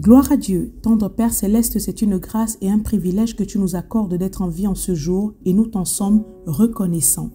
Gloire à Dieu, tendre Père céleste, c'est une grâce et un privilège que tu nous accordes d'être en vie en ce jour et nous t'en sommes reconnaissants.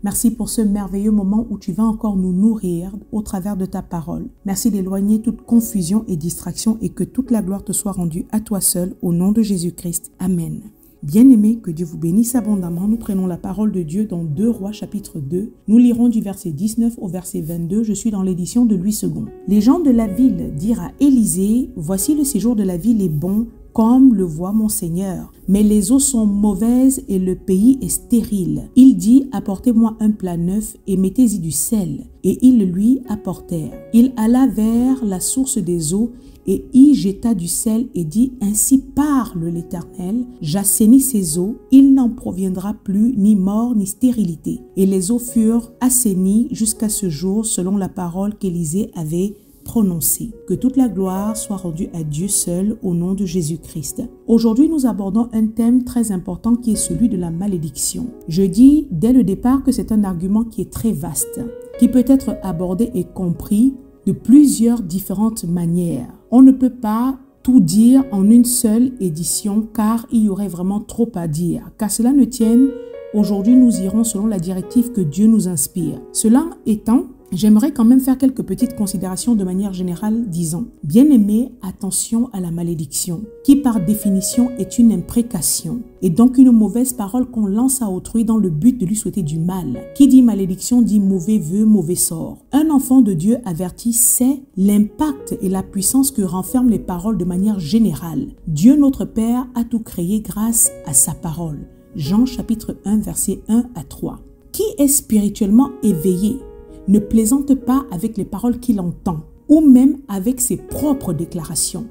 Merci pour ce merveilleux moment où tu vas encore nous nourrir au travers de ta parole. Merci d'éloigner toute confusion et distraction et que toute la gloire te soit rendue à toi seul au nom de Jésus-Christ. Amen. Bien-aimés, que Dieu vous bénisse abondamment. Nous prenons la parole de Dieu dans 2 Rois chapitre 2. Nous lirons du verset 19 au verset 22. Je suis dans l'édition de Louis II. Les gens de la ville dirent à Élisée, « Voici le séjour de la ville est bon, comme le voit mon Seigneur. Mais les eaux sont mauvaises et le pays est stérile. » Il dit, « Apportez-moi un plat neuf et mettez-y du sel. » Et ils lui apportèrent. Il alla vers la source des eaux et y jeta du sel et dit, « Ainsi parle l'Éternel, j'assainis ces eaux, il n'en proviendra plus ni mort ni stérilité. » Et les eaux furent assainies jusqu'à ce jour selon la parole qu'Élisée avait prononcée. Que toute la gloire soit rendue à Dieu seul au nom de Jésus-Christ. Aujourd'hui, nous abordons un thème très important qui est celui de la malédiction. Je dis dès le départ que c'est un argument qui est très vaste, qui peut être abordé et compris de plusieurs différentes manières. On ne peut pas tout dire en une seule édition car il y aurait vraiment trop à dire. Qu'à cela ne tienne, aujourd'hui nous irons selon la directive que Dieu nous inspire. Cela étant, j'aimerais quand même faire quelques petites considérations de manière générale, disant, bien-aimé, attention à la malédiction, qui par définition est une imprécation, et donc une mauvaise parole qu'on lance à autrui dans le but de lui souhaiter du mal. Qui dit malédiction dit mauvais vœu, mauvais sort. Un enfant de Dieu averti sait l'impact et la puissance que renferment les paroles de manière générale. Dieu notre Père a tout créé grâce à sa parole. Jean chapitre 1 verset 1 à 3. Qui est spirituellement éveillé ne plaisante pas avec les paroles qu'il entend ou même avec ses propres déclarations,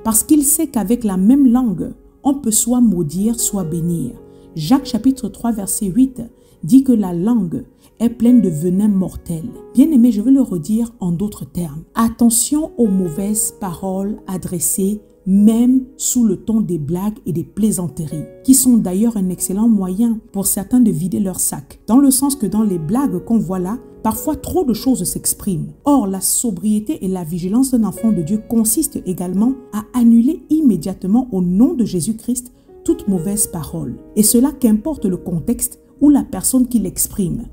parce qu'il sait qu'avec la même langue, on peut soit maudire, soit bénir. Jacques chapitre 3 verset 8 dit que la langue est pleine de venin mortel. Bien-aimé, je veux le redire en d'autres termes. Attention aux mauvaises paroles adressées même sous le ton des blagues et des plaisanteries, qui sont d'ailleurs un excellent moyen pour certains de vider leur sac, dans le sens que dans les blagues qu'on voit là, parfois trop de choses s'expriment. Or, la sobriété et la vigilance d'un enfant de Dieu consistent également à annuler immédiatement au nom de Jésus-Christ toute mauvaise parole. Et cela qu'importe le contexte ou la personne qui l'exprime.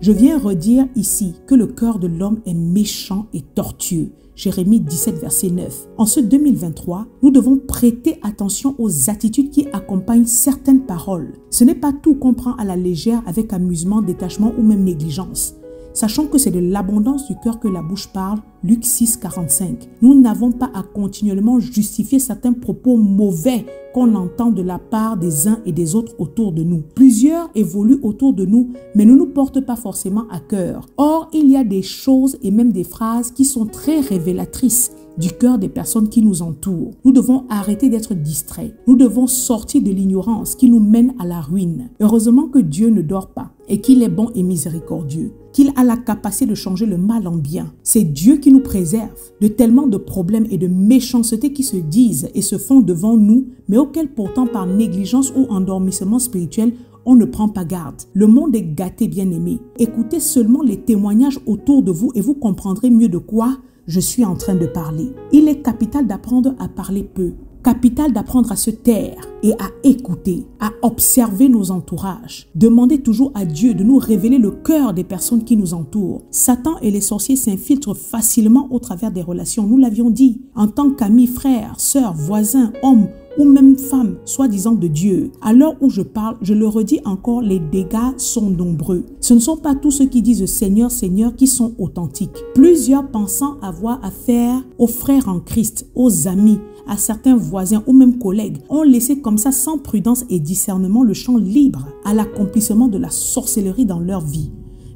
Je viens redire ici que le cœur de l'homme est méchant et tortueux. Jérémie 17, verset 9. En ce 2023, nous devons prêter attention aux attitudes qui accompagnent certaines paroles. Ce n'est pas tout qu'on prend à la légère avec amusement, détachement ou même négligence. Sachant que c'est de l'abondance du cœur que la bouche parle, Luc 6, 45. Nous n'avons pas à continuellement justifier certains propos mauvais qu'on entend de la part des uns et des autres autour de nous. Plusieurs évoluent autour de nous, mais ne nous portent pas forcément à cœur. Or, il y a des choses et même des phrases qui sont très révélatrices du cœur des personnes qui nous entourent. Nous devons arrêter d'être distraits. Nous devons sortir de l'ignorance qui nous mène à la ruine. Heureusement que Dieu ne dort pas et qu'il est bon et miséricordieux, qu'il a la capacité de changer le mal en bien. C'est Dieu qui nous préserve de tellement de problèmes et de méchanceté qui se disent et se font devant nous, mais auxquels pourtant par négligence ou endormissement spirituel, on ne prend pas garde. Le monde est gâté, bien-aimé. Écoutez seulement les témoignages autour de vous et vous comprendrez mieux de quoi je suis en train de parler. Il est capital d'apprendre à parler peu, capital d'apprendre à se taire et à écouter, à observer nos entourages. Demandez toujours à Dieu de nous révéler le cœur des personnes qui nous entourent. Satan et les sorciers s'infiltrent facilement au travers des relations. Nous l'avions dit, en tant qu'amis, frères, sœurs, voisins, hommes ou même femmes, soi-disant de Dieu. À l'heure où je parle, je le redis encore, les dégâts sont nombreux. Ce ne sont pas tous ceux qui disent Seigneur, Seigneur qui sont authentiques. Plusieurs pensant avoir affaire aux frères en Christ, aux amis, à certains voisins ou même collègues, ont laissé comme ça sans prudence et discernement le champ libre à l'accomplissement de la sorcellerie dans leur vie.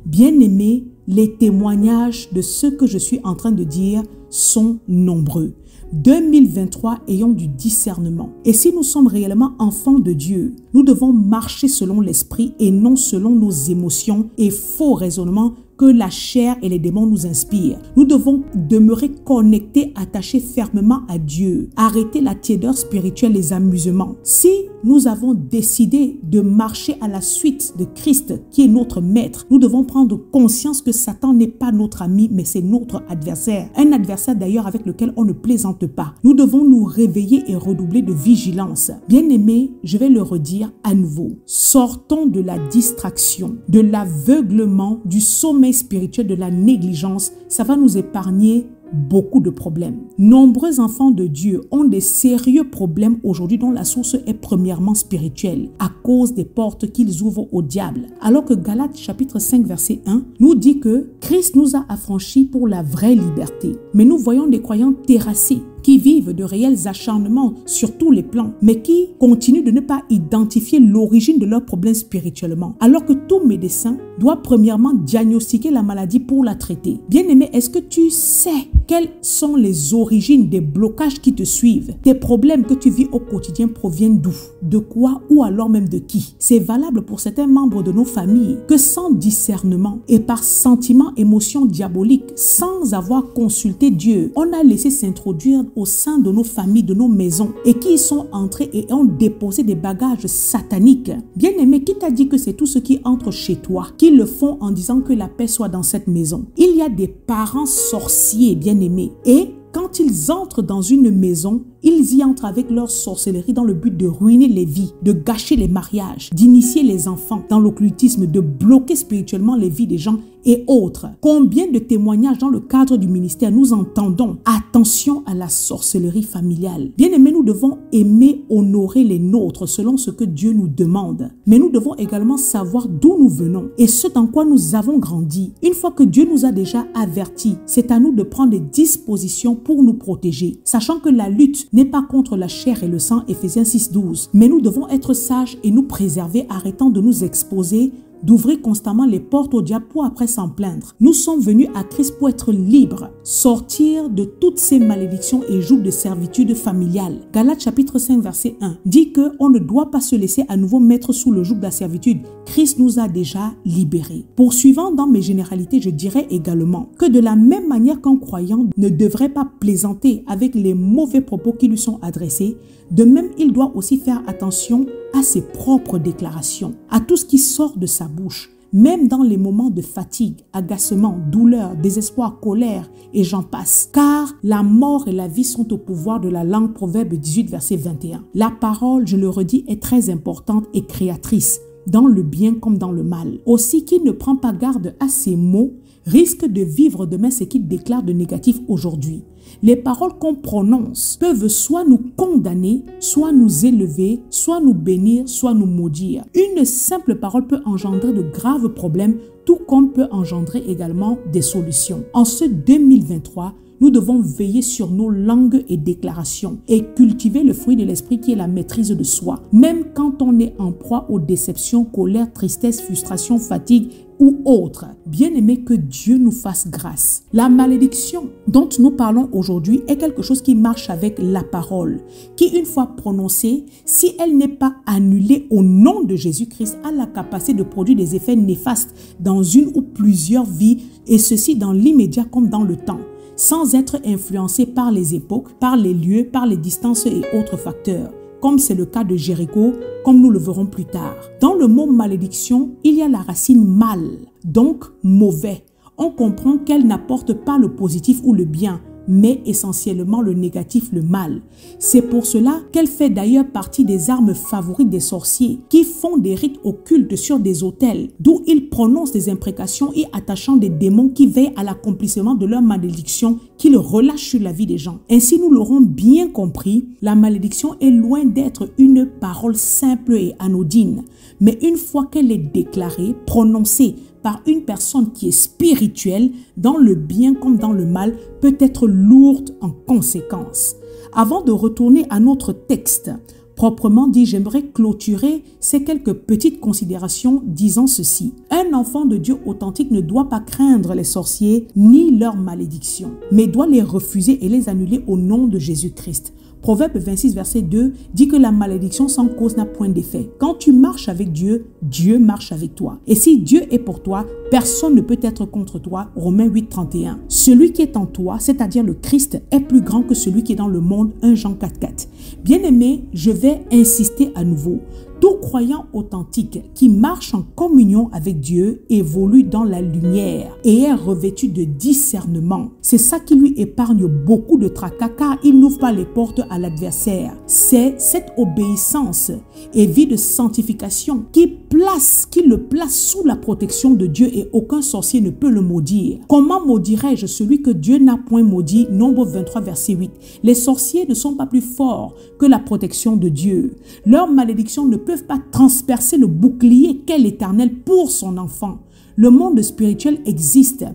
Bien-aimés, les témoignages de ce que je suis en train de dire sont nombreux. 2023, ayons du discernement. Et si nous sommes réellement enfants de Dieu, nous devons marcher selon l'esprit et non selon nos émotions et faux raisonnements que la chair et les démons nous inspirent. Nous devons demeurer connectés, attachés fermement à Dieu. Arrêter la tiédeur spirituelle, les amusements. Si nous avons décidé de marcher à la suite de Christ, qui est notre maître, nous devons prendre conscience que Satan n'est pas notre ami, mais c'est notre adversaire. Un adversaire d'ailleurs avec lequel on ne plaisante pas. Nous devons nous réveiller et redoubler de vigilance. Bien-aimés, je vais le redire à nouveau. Sortons de la distraction, de l'aveuglement, du sommeil spirituel, de la négligence. Ça va nous épargner beaucoup de problèmes. Nombreux enfants de Dieu ont des sérieux problèmes aujourd'hui dont la source est premièrement spirituelle à cause des portes qu'ils ouvrent au diable. Alors que Galates chapitre 5 verset 1 nous dit que Christ nous a affranchis pour la vraie liberté. Mais nous voyons des croyants terrassés qui vivent de réels acharnements sur tous les plans, mais qui continuent de ne pas identifier l'origine de leurs problèmes spirituellement. Alors que tout médecin doit premièrement diagnostiquer la maladie pour la traiter. Bien-aimé, est-ce que tu sais quelles sont les origines des blocages qui te suivent? Tes problèmes que tu vis au quotidien proviennent d'où? De quoi ou alors même de qui? C'est valable pour certains membres de nos familles que sans discernement et par sentiment, émotion diabolique, sans avoir consulté Dieu, on a laissé s'introduire au sein de nos familles, de nos maisons, et qui y sont entrés et ont déposé des bagages sataniques. Bien-aimé, qui t'a dit que c'est tout ce qui entre chez toi, qui le font en disant que la paix soit dans cette maison? Il y a des parents sorciers, bien-aimés, et quand ils entrent dans une maison, ils y entrent avec leur sorcellerie dans le but de ruiner les vies, de gâcher les mariages, d'initier les enfants dans l'occultisme, de bloquer spirituellement les vies des gens et autres. Combien de témoignages dans le cadre du ministère nous entendons? Attention à la sorcellerie familiale. Bien-aimés, nous devons aimer, honorer les nôtres selon ce que Dieu nous demande. Mais nous devons également savoir d'où nous venons et ce dans quoi nous avons grandi. Une fois que Dieu nous a déjà avertis, c'est à nous de prendre des dispositions pour nous protéger, sachant que la lutte n'est pas contre la chair et le sang, Éphésiens 6:12. Mais nous devons être sages et nous préserver, arrêtant de nous exposer, d'ouvrir constamment les portes au diable pour après s'en plaindre. Nous sommes venus à Christ pour être libres, sortir de toutes ces malédictions et jougs de servitude familiale. Galates chapitre 5 verset 1 dit qu'on ne doit pas se laisser à nouveau mettre sous le joug de la servitude. Christ nous a déjà libérés. Poursuivant dans mes généralités, je dirais également que de la même manière qu'un croyant ne devrait pas plaisanter avec les mauvais propos qui lui sont adressés, de même il doit aussi faire attention à ses propres déclarations, à tout ce qui sort de sa bouche, même dans les moments de fatigue, agacement, douleur, désespoir, colère et j'en passe. Car la mort et la vie sont au pouvoir de la langue, Proverbe 18 verset 21. La parole, je le redis, est très importante et créatrice, dans le bien comme dans le mal. Aussi, qui ne prend pas garde à ses mots risque de vivre demain ce qu'il déclare de négatif aujourd'hui. Les paroles qu'on prononce peuvent soit nous condamner, soit nous élever, soit nous bénir, soit nous maudire. Une simple parole peut engendrer de graves problèmes, tout comme peut engendrer également des solutions. En ce 2023, nous devons veiller sur nos langues et déclarations et cultiver le fruit de l'esprit qui est la maîtrise de soi. Même quand on est en proie aux déceptions, colère, tristesse, frustration, fatigue ou autres. Bien-aimé, que Dieu nous fasse grâce. La malédiction dont nous parlons aujourd'hui est quelque chose qui marche avec la parole, qui une fois prononcée, si elle n'est pas annulée au nom de Jésus-Christ, a la capacité de produire des effets néfastes dans une ou plusieurs vies, et ceci dans l'immédiat comme dans le temps, sans être influencé par les époques, par les lieux, par les distances et autres facteurs, comme c'est le cas de Jéricho, comme nous le verrons plus tard. Dans le mot malédiction, il y a la racine mal, donc mauvais. On comprend qu'elle n'apporte pas le positif ou le bien, mais essentiellement le négatif, le mal. C'est pour cela qu'elle fait d'ailleurs partie des armes favorites des sorciers qui font des rites occultes sur des autels, d'où ils prononcent des imprécations et attachant des démons qui veillent à l'accomplissement de leur malédiction qu'ils relâchent sur la vie des gens. Ainsi, nous l'aurons bien compris, la malédiction est loin d'être une parole simple et anodine, mais une fois qu'elle est déclarée, prononcée par une personne qui est spirituelle, dans le bien comme dans le mal, peut être lourde en conséquences. Avant de retourner à notre texte, Proprement dit, j'aimerais clôturer ces quelques petites considérations disant ceci. Un enfant de Dieu authentique ne doit pas craindre les sorciers ni leurs malédictions, mais doit les refuser et les annuler au nom de Jésus-Christ. Proverbe 26, verset 2 dit que la malédiction sans cause n'a point d'effet. Quand tu marches avec Dieu, Dieu marche avec toi. Et si Dieu est pour toi, personne ne peut être contre toi. Romains 8, 31. Celui qui est en toi, c'est-à-dire le Christ, est plus grand que celui qui est dans le monde. 1 Jean 4, 4. Bien-aimé, je vais insister à nouveau. Tout croyant authentique qui marche en communion avec Dieu évolue dans la lumière et est revêtu de discernement. C'est ça qui lui épargne beaucoup de tracas car il n'ouvre pas les portes à l'adversaire. C'est cette obéissance et vie de sanctification qui le place sous la protection de Dieu et aucun sorcier ne peut le maudire. Comment maudirais-je celui que Dieu n'a point maudit? Nombre 23, verset 8. Les sorciers ne sont pas plus forts que la protection de Dieu. Leurs malédictions ne peuvent pas transpercer le bouclier qu'est l'Éternel pour son enfant. Le monde spirituel existe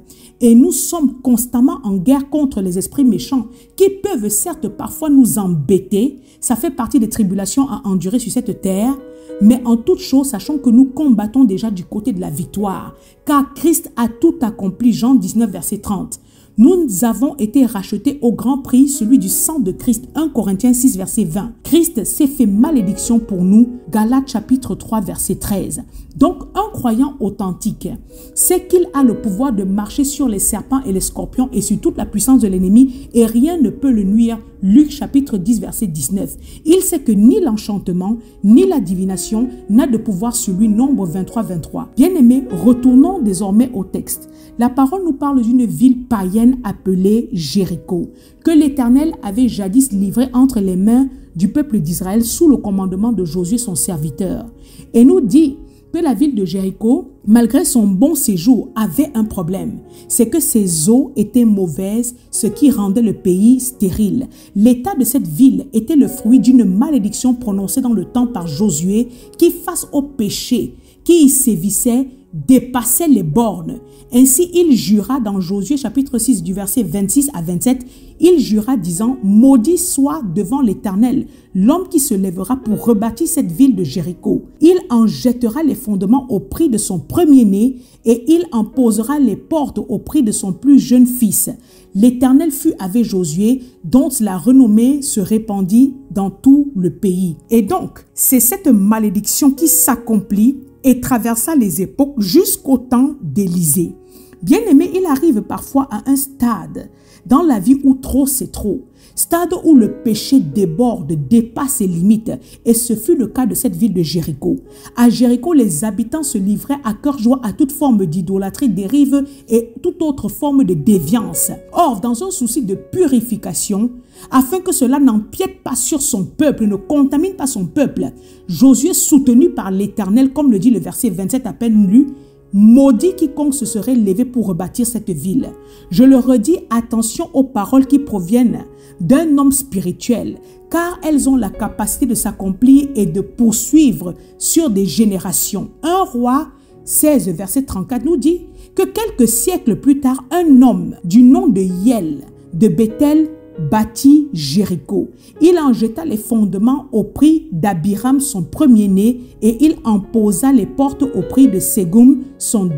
et nous sommes constamment en guerre contre les esprits méchants qui peuvent certes parfois nous embêter. Ça fait partie des tribulations à endurer sur cette terre. Mais en toute chose, sachons que nous combattons déjà du côté de la victoire, car Christ a tout accompli. Jean 19, verset 30. Nous avons été rachetés au grand prix, celui du sang de Christ. 1 Corinthiens 6, verset 20. Christ s'est fait malédiction pour nous. Galates chapitre 3, verset 13. Donc, un croyant authentique, c'est qu'il a le pouvoir de marcher sur les serpents et les scorpions et sur toute la puissance de l'ennemi et rien ne peut le nuire. Luc chapitre 10, verset 19. Il sait que ni l'enchantement, ni la divination n'a de pouvoir sur lui. Nombre 23, 23. Bien-aimés, retournons désormais au texte. La parole nous parle d'une ville païenne appelée Jéricho, que l'Éternel avait jadis livrée entre les mains du peuple d'Israël sous le commandement de Josué son serviteur. Et nous dit que la ville de Jéricho, malgré son bon séjour, avait un problème. C'est que ses eaux étaient mauvaises, ce qui rendait le pays stérile. L'état de cette ville était le fruit d'une malédiction prononcée dans le temps par Josué qui, face au péché qui y sévissait, dépassait les bornes. Ainsi, il jura dans Josué chapitre 6 du verset 26 à 27, il jura disant, maudit soit devant l'Éternel l'homme qui se lèvera pour rebâtir cette ville de Jéricho. Il en jettera les fondements au prix de son premier-né et il en posera les portes au prix de son plus jeune fils. L'Éternel fut avec Josué, dont la renommée se répandit dans tout le pays. Et donc, c'est cette malédiction qui s'accomplit et traversa les époques jusqu'au temps d'Élisée. Bien-aimé, il arrive parfois à un stade dans la vie où trop c'est trop. Stade où le péché déborde, dépasse ses limites. Et ce fut le cas de cette ville de Jéricho. À Jéricho, les habitants se livraient à cœur joie à toute forme d'idolâtrie, dérive et toute autre forme de déviance. Or, dans un souci de purification, afin que cela n'empiète pas sur son peuple, ne contamine pas son peuple, Josué, soutenu par l'Éternel, comme le dit le verset 27 à peine lu, maudit quiconque se serait levé pour rebâtir cette ville. Je le redis, attention aux paroles qui proviennent d'un homme spirituel, car elles ont la capacité de s'accomplir et de poursuivre sur des générations. 1 Roi 16, verset 34 nous dit que quelques siècles plus tard, un homme du nom de Hiel de Bethel bâtit Jéricho. Il en jeta les fondements au prix d'Abiram, son premier-né, et il en posa les portes au prix de Ségum, son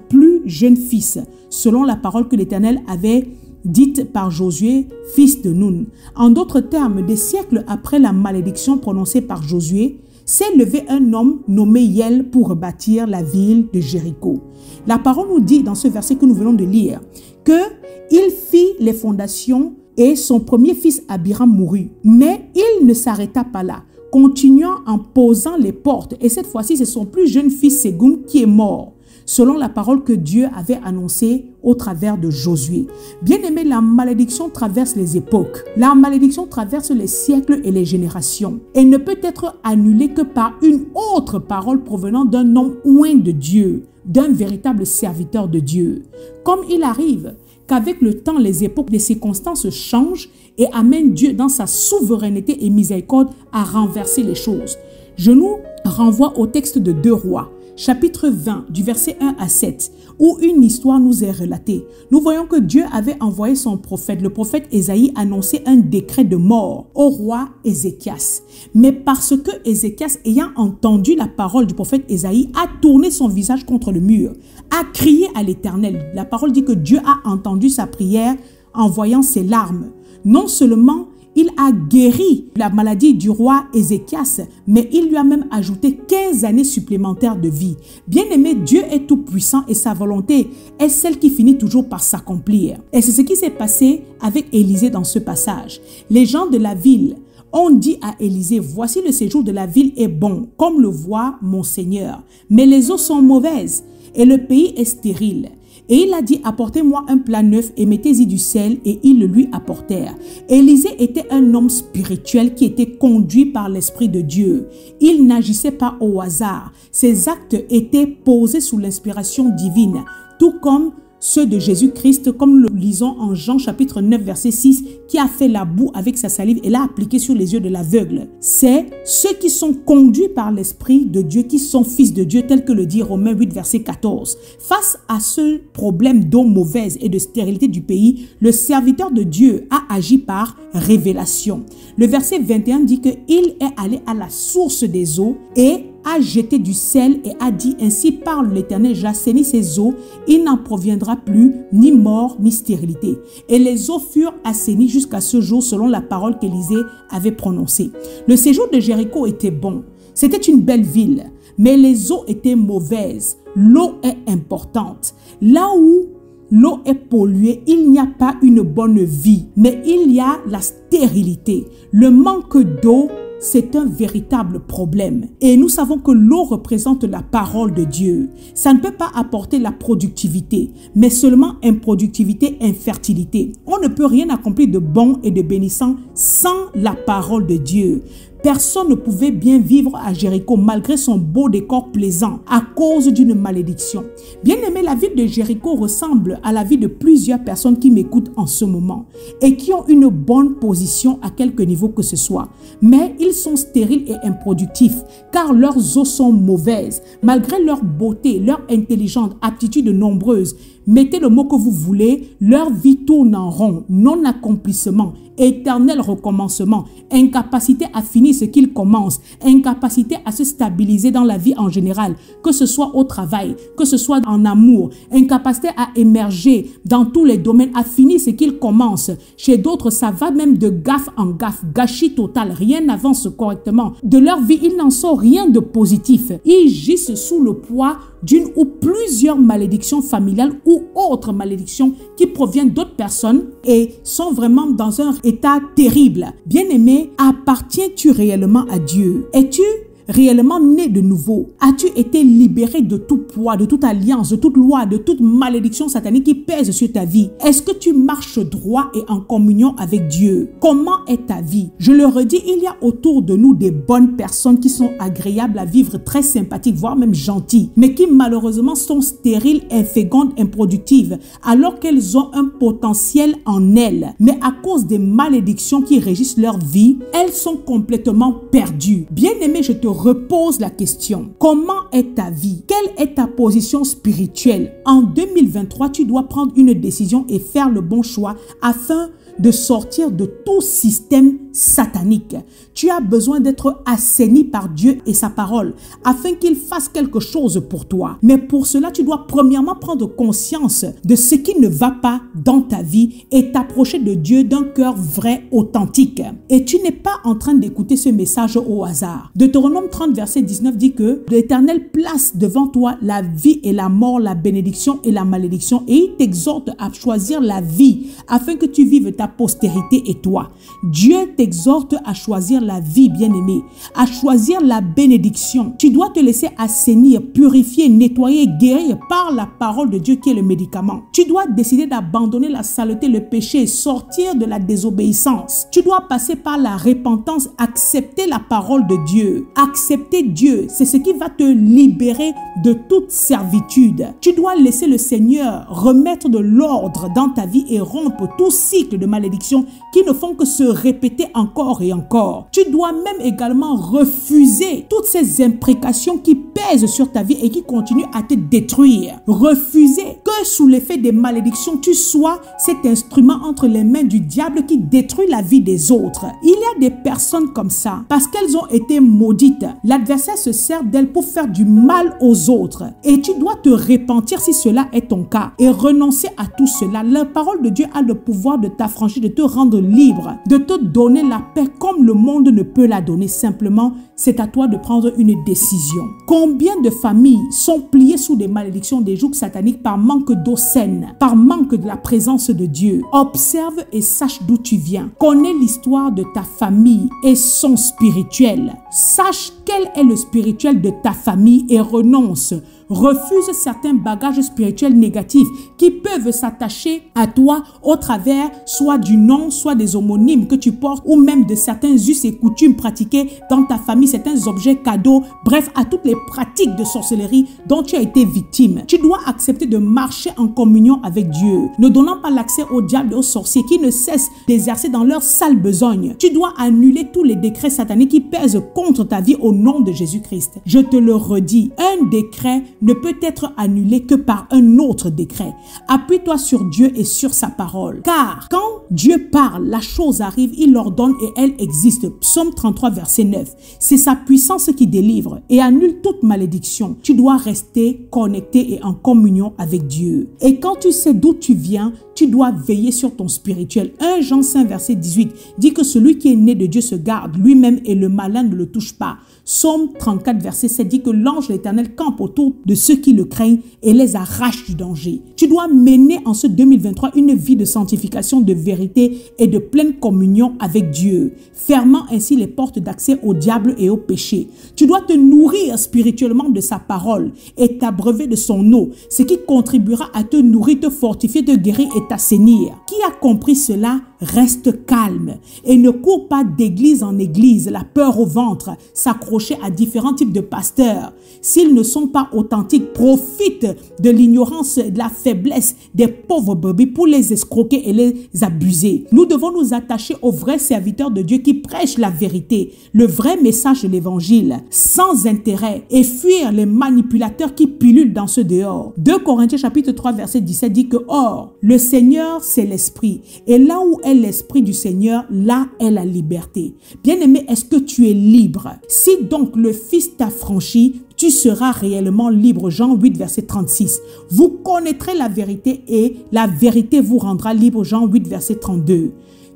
plus jeune fils, selon la parole que l'Éternel avait dite par Josué, fils de Nun. En d'autres termes, des siècles après la malédiction prononcée par Josué, s'est levé un homme nommé Hiel pour rebâtir la ville de Jéricho. La parole nous dit dans ce verset que nous venons de lire qu'il fit les fondations et son premier fils Abiram mourut. Mais il ne s'arrêta pas là, continuant en posant les portes. Et cette fois-ci, c'est son plus jeune fils Ségum qui est mort, selon la parole que Dieu avait annoncée au travers de Josué. Bien-aimé, la malédiction traverse les époques. La malédiction traverse les siècles et les générations. Et ne peut être annulée que par une autre parole provenant d'un homme oint de Dieu, d'un véritable serviteur de Dieu. Comme il arrive qu'avec le temps, les époques, les circonstances changent et amènent Dieu dans sa souveraineté et miséricorde à renverser les choses. Je nous renvoie au texte de 2 Rois, chapitre 20, du verset 1 à 7, où une histoire nous est relatée. Nous voyons que Dieu avait envoyé son prophète, le prophète Ésaïe, annoncer un décret de mort au roi Ézéchias. Mais parce que Ézéchias, ayant entendu la parole du prophète Ésaïe, a tourné son visage contre le mur, a crié à l'Éternel. La parole dit que Dieu a entendu sa prière en voyant ses larmes. Non seulement il a guéri la maladie du roi Ézéchias, mais il lui a même ajouté 15 années supplémentaires de vie. Bien-aimé, Dieu est tout-puissant et sa volonté est celle qui finit toujours par s'accomplir. Et c'est ce qui s'est passé avec Élisée dans ce passage. Les gens de la ville ont dit à Élisée, voici le séjour de la ville est bon, comme le voit mon Seigneur, mais les eaux sont mauvaises et le pays est stérile. Et il a dit, apportez-moi un plat neuf et mettez-y du sel, et ils le lui apportèrent. Élisée était un homme spirituel qui était conduit par l'Esprit de Dieu. Il n'agissait pas au hasard. Ses actes étaient posés sous l'inspiration divine, tout comme ceux de Jésus-Christ, comme le lisons en Jean chapitre 9 verset 6, qui a fait la boue avec sa salive et l'a appliquée sur les yeux de l'aveugle. C'est ceux qui sont conduits par l'Esprit de Dieu, qui sont fils de Dieu, tel que le dit Romains 8 verset 14. Face à ce problème d'eau mauvaise et de stérilité du pays, le serviteur de Dieu a agi par révélation. Le verset 21 dit qu'il est allé à la source des eaux et a jeté du sel et a dit, ainsi parle l'Éternel, j'assainis ces eaux, il n'en proviendra plus ni mort ni stérilité. Et les eaux furent assainies jusqu'à ce jour selon la parole qu'Élisée avait prononcée. Le séjour de Jéricho était bon, c'était une belle ville, mais les eaux étaient mauvaises. L'eau est importante. Là où l'eau est polluée, il n'y a pas une bonne vie, mais il y a la stérilité. Le manque d'eau, c'est un véritable problème. Et nous savons que l'eau représente la parole de Dieu. Ça ne peut pas apporter la productivité, mais seulement improductivité, infertilité. On ne peut rien accomplir de bon et de bénissant sans la parole de Dieu. Personne ne pouvait bien vivre à Jéricho malgré son beau décor plaisant à cause d'une malédiction. Bien aimé, la ville de Jéricho ressemble à la vie de plusieurs personnes qui m'écoutent en ce moment et qui ont une bonne position à quelque niveau que ce soit. Mais ils sont stériles et improductifs car leurs eaux sont mauvaises. Malgré leur beauté, leur intelligence, aptitudes nombreuses, mettez le mot que vous voulez, leur vie tourne en rond, non-accomplissement, éternel recommencement, incapacité à finir ce qu'ils commencent, incapacité à se stabiliser dans la vie en général, que ce soit au travail, que ce soit en amour, incapacité à émerger dans tous les domaines, à finir ce qu'ils commencent. Chez d'autres, ça va même de gaffe en gaffe, gâchis total, rien n'avance correctement. De leur vie, il n'en sort rien de positif. Ils gissent sous le poids d'une ou plusieurs malédictions familiales ou autres malédictions qui proviennent d'autres personnes et sont vraiment dans un état terrible. Bien-aimé, appartiens-tu réellement à Dieu? Es-tu réellement né de nouveau? As-tu été libéré de tout poids, de toute alliance, de toute loi, de toute malédiction satanique qui pèse sur ta vie? Est-ce que tu marches droit et en communion avec Dieu? Comment est ta vie? Je le redis, il y a autour de nous des bonnes personnes qui sont agréables à vivre, très sympathiques, voire même gentilles, mais qui malheureusement sont stériles, infécondes, improductives, alors qu'elles ont un potentiel en elles. Mais à cause des malédictions qui régissent leur vie, elles sont complètement perdues. Bien-aimé, je te repose la question. Comment est ta vie? Quelle est ta position spirituelle? En 2023, tu dois prendre une décision et faire le bon choix afin de sortir de tout système satanique. Tu as besoin d'être assaini par Dieu et sa parole afin qu'il fasse quelque chose pour toi. Mais pour cela, tu dois premièrement prendre conscience de ce qui ne va pas dans ta vie et t'approcher de Dieu d'un cœur vrai, authentique. Et tu n'es pas en train d'écouter ce message au hasard. Deutéronome 30 verset 19 dit que l'Éternel place devant toi la vie et la mort, la bénédiction et la malédiction, et il t'exhorte à choisir la vie afin que tu vives ta postérité et toi. Dieu t'exhorte à choisir la vie, bien-aimé, à choisir la bénédiction. Tu dois te laisser assainir, purifier, nettoyer, guérir par la parole de Dieu qui est le médicament. Tu dois décider d'abandonner la saleté, le péché, sortir de la désobéissance. Tu dois passer par la repentance, accepter la parole de Dieu. Accepter Dieu, c'est ce qui va te libérer de toute servitude. Tu dois laisser le Seigneur remettre de l'ordre dans ta vie et rompre tout cycle de malédictions qui ne font que se répéter encore et encore. Tu dois même également refuser toutes ces imprécations qui pèsent sur ta vie et qui continuent à te détruire. Refuser que sous l'effet des malédictions, tu sois cet instrument entre les mains du diable qui détruit la vie des autres. Il y a des personnes comme ça, parce qu'elles ont été maudites. L'adversaire se sert d'elles pour faire du mal aux autres. Et tu dois te repentir si cela est ton cas et renoncer à tout cela. La parole de Dieu a le pouvoir de t'affranchir, de te rendre libre, de te donner la paix comme le monde ne peut la donner. Simplement, c'est à toi de prendre une décision. Combien de familles sont pliées sous des malédictions, des jougs sataniques par manque d'eau saine, par manque de la présence de Dieu? Observe et sache d'où tu viens. Connais l'histoire de ta famille et son spirituel. Sache quel est le spirituel de ta famille et renonce. Refuse certains bagages spirituels négatifs qui peuvent s'attacher à toi au travers soit du nom, soit des homonymes que tu portes ou même de certains us et coutumes pratiqués dans ta famille, certains objets cadeaux, bref, à toutes les pratiques de sorcellerie dont tu as été victime. Tu dois accepter de marcher en communion avec Dieu, ne donnant pas l'accès au diable et aux sorciers qui ne cessent d'exercer dans leur sale besogne. Tu dois annuler tous les décrets sataniques qui pèsent contre ta vie au nom de Jésus-Christ. Je te le redis, un décret ne peut être annulé que par un autre décret. Appuie-toi sur Dieu et sur sa parole. Car quand Dieu parle, la chose arrive, il ordonne et elle existe. Psaume 33, verset 9. C'est sa puissance qui délivre et annule toute malédiction. Tu dois rester connecté et en communion avec Dieu. Et quand tu sais d'où tu viens, tu dois veiller sur ton spirituel. 1 Jean 5, verset 18 dit que celui qui est né de Dieu se garde lui-même et le malin ne le touche pas. Psaume 34, verset 7 dit que l'ange de l'Éternel campe autour de ceux qui le craignent et les arrache du danger. Tu dois mener en ce 2023 une vie de sanctification, de vérité et de pleine communion avec Dieu, fermant ainsi les portes d'accès au diable et au péché. Tu dois te nourrir spirituellement de sa parole et t'abreuver de son eau, ce qui contribuera à te nourrir, te fortifier, te guérir et t'assainir. Qui a compris cela? Reste calme et ne cours pas d'église en église, la peur au ventre, s'accrocher à différents types de pasteurs. S'ils ne sont pas authentiques, profite de l'ignorance et de la faiblesse des pauvres brebis pour les escroquer et les abuser. Nous devons nous attacher aux vrais serviteurs de Dieu qui prêchent la vérité, le vrai message de l'évangile, sans intérêt, et fuir les manipulateurs qui pilulent dans ce dehors. 2 Corinthiens chapitre 3 verset 17 dit que « Or, le Seigneur c'est l'Esprit, et là où est l'Esprit du Seigneur, là est la liberté. » Bien-aimé, est-ce que tu es libre? Si donc le Fils t'a franchi, tu seras réellement libre. Jean 8, verset 36. Vous connaîtrez la vérité et la vérité vous rendra libre. Jean 8, verset 32.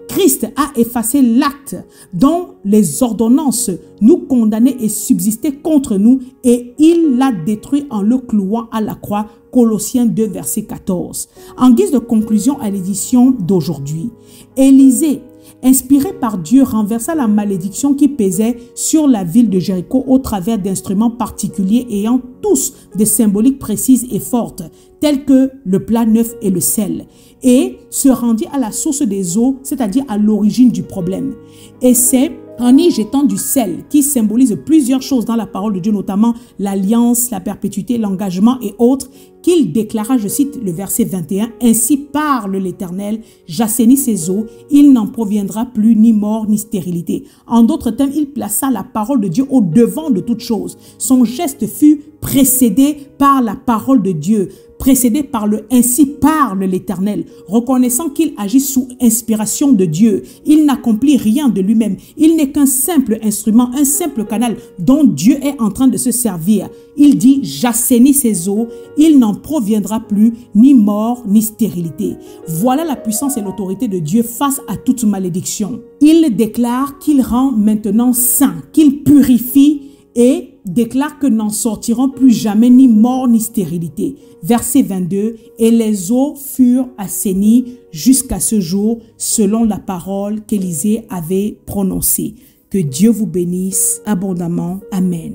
Christ a effacé l'acte dont les ordonnances nous condamnaient et subsistaient contre nous et il l'a détruit en le clouant à la croix. Colossiens 2, verset 14. En guise de conclusion à l'édition d'aujourd'hui, Élisée, inspiré par Dieu, renversa la malédiction qui pesait sur la ville de Jéricho au travers d'instruments particuliers ayant tous des symboliques précises et fortes, tels que le plat neuf et le sel, et se rendit à la source des eaux, c'est-à-dire à l'origine du problème. Et c'est en y jetant du sel, qui symbolise plusieurs choses dans la parole de Dieu, notamment l'alliance, la perpétuité, l'engagement et autres, qu'il déclara, je cite le verset 21, « Ainsi parle l'Éternel, j'assainis ces eaux, il n'en proviendra plus ni mort ni stérilité. » En d'autres termes, il plaça la parole de Dieu au devant de toute chose. Son geste fut précédé par la parole de Dieu, précédé par le « Ainsi parle l'Éternel », reconnaissant qu'il agit sous inspiration de Dieu. Il n'accomplit rien de lui-même. Il n'est qu'un simple instrument, un simple canal dont Dieu est en train de se servir. Il dit « J'assainis ces eaux, il n'en proviendra plus ni mort ni stérilité. » Voilà la puissance et l'autorité de Dieu face à toute malédiction. Il déclare qu'il rend maintenant saint, qu'il purifie et déclare que n'en sortiront plus jamais ni mort ni stérilité. Verset 22, « Et les eaux furent assainies jusqu'à ce jour, selon la parole qu'Élisée avait prononcée. » Que Dieu vous bénisse abondamment. Amen.